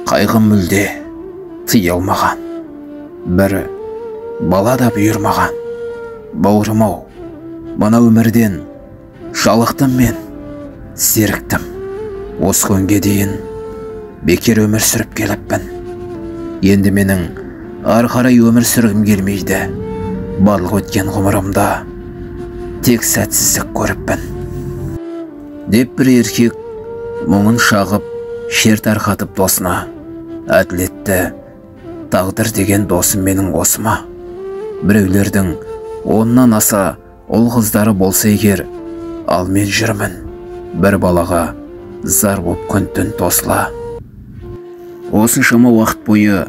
Қайғым мүлде тыя алмаған, бір бала да бұйырмаған. Бауырым-ау, мына өмірден жалықтым мен, зеріктім. Осы күнге дейін бекер өмір сүріп келіппін. Енді менің ары қарай өмір сүргім келмейді. Барлық өткен ғұмырымда тек сәтсіздік көріппін. Деп бір еркек мұңын шағып, шер тарқатып досына: әділетті тағдыр деген досым менің осыма. Біреулердің оннан аса ұл қыздары болса егер, ал мен жүрмін бір балаға зар боп күн-түн тосыла. Осыншама уақыт бойы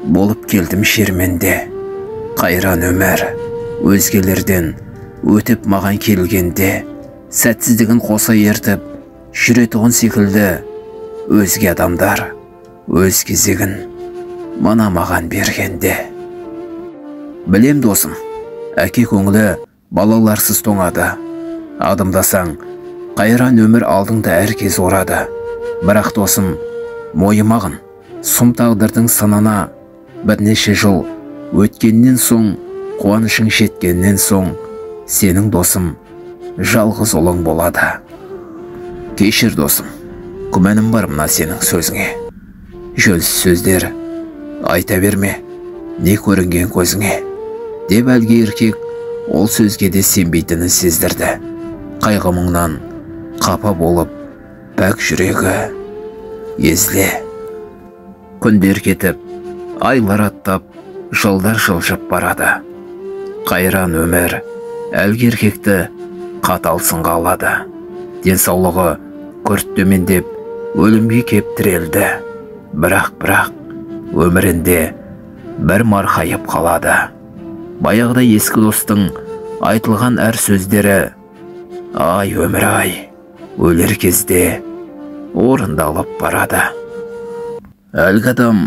болып келдім шерменде. Қайран өмір өзгелерден өтіп маған келгенде, сәтсіздігін қоса ертіп жүретұғын секілді өзге адамдар өз кезегін мына маған бергенде. Білем досым, әке көңілі балаларсыз тоңады. Адымдасаң қайран өмір алдыңда әркез орады. Бірақ досым, мойымағын сұм тағдырдың сынына. Бірнеше жыл өткеннен соң, қуанышың жеткеннен соң, сенің досым жалғыз ұлың болады. Кешір досым, күмәнім бар мына сенің сөзіңе. Жөнсіз сөздер айта берме, не көрінген көзіңе. Деп әлгі еркек ол сөзге де сенбейтінін сездірді. Қайғы мұңнан қапа болып, пәк жүрегі езіле. Күндер кетіп, айлар аттап, жылдар жылжып барады. Қайран өмір әлгі еркекті қатал сынға алады. Денсаулығы күрт төмендеп, өлімге кеп тірелді. Бірақ өмірінде бір марқайып қалады. Баяғыда ескі достың айтылған әр сөздері: ай өмір-ай, өлер кезде орындалып барады. Әлгі адам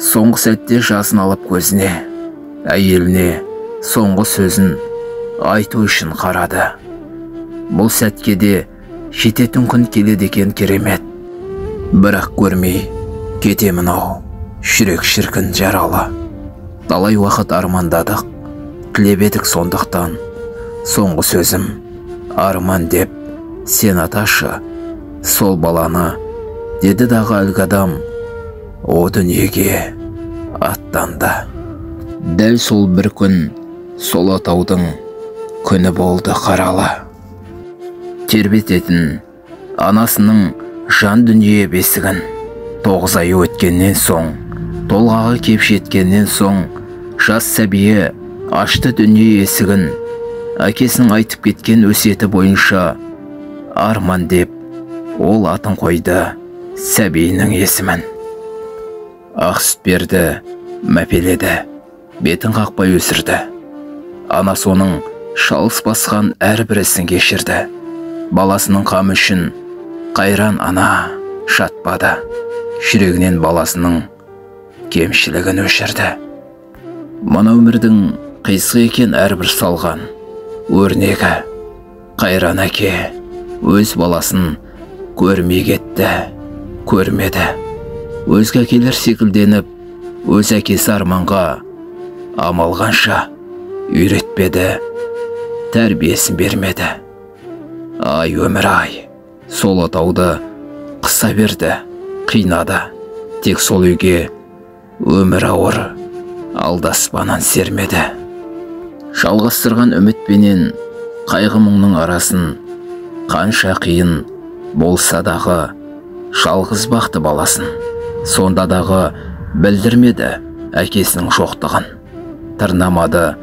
соңғы сәтте жасын алып көзіне, әйеліне соңғы сөзін айту үшін қарады. Бұл сәтке де жететін күн келеді екен керемет. Бірақ көрмей кетемін-ау, жүрек шіркін жаралы. Талай уақыт армандадық, тілеп едік сондықтан. Соңғы сөзім арман деп сен аташы сол баланы, деді дағы әлгі адам о дүниеге аттанды. Дәл сол бір күн сол атаудың күні болды қаралы. Тербететін анасының жан дүние бесігін 9 ай өткеннен соң, толғағы кеп жеткеннен соң, жас сәбие ашты дүние есігін. Әкесінің айтып кеткен өсиеті бойынша арман деп ол атын қойды сәбиінің есімін. Ақ сүт берді, мәпеледі, бетін қақпай өсірді. Ана соның шалыс басқан әрбір ісін кешірді. Баласының қамы үшін қайран ана шатпады. Жүрегінен баласының кемшілігін өшірді. Мына өмірдің қисық екен әрбір салған өрнегі. Қайран әке өз баласын көрмей кетті, көрмеді. Өзге әкелер секілденіп, өз әкесі арманға амалғанша үйретпеді, тәрбиесін бермеді. Ай өмір-ай, сол атауды қыса берді, қинады. Тек сол үйге өмір ауыр алдаспанан сермеді. Жалғастырған үмітпенен қайғы мұңның арасын, қанша қиын болса дағы жалғыз бақты баласын. Сонда дағы білдірмеді әкесінің жоқтығын. Тырнамады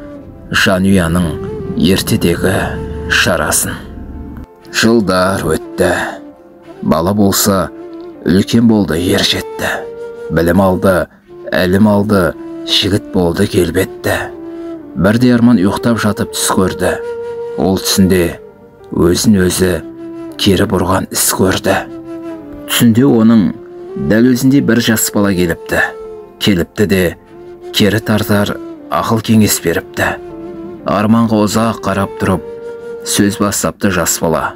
жанұяның ертедегі шарасын. Жылдар өтті, бала болса үлкен болды, ер жетті. Білім алды, әлім алды, жігіт болды келбетті. Бірде арман ұйықтап жатып түс көрді. Ол түсінде өзін өзі кері бұрған іс көрді. Түсінде оның дәл өзінде бір жас бала келіпті. Келіпті де кері тартар ақыл кеңес беріпті. Арманға ұзақ қарап тұрып сөз бастапты жас бала: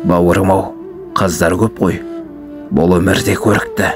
бауырым-ау, қыздар көп қой, бұл өмірде көрікті.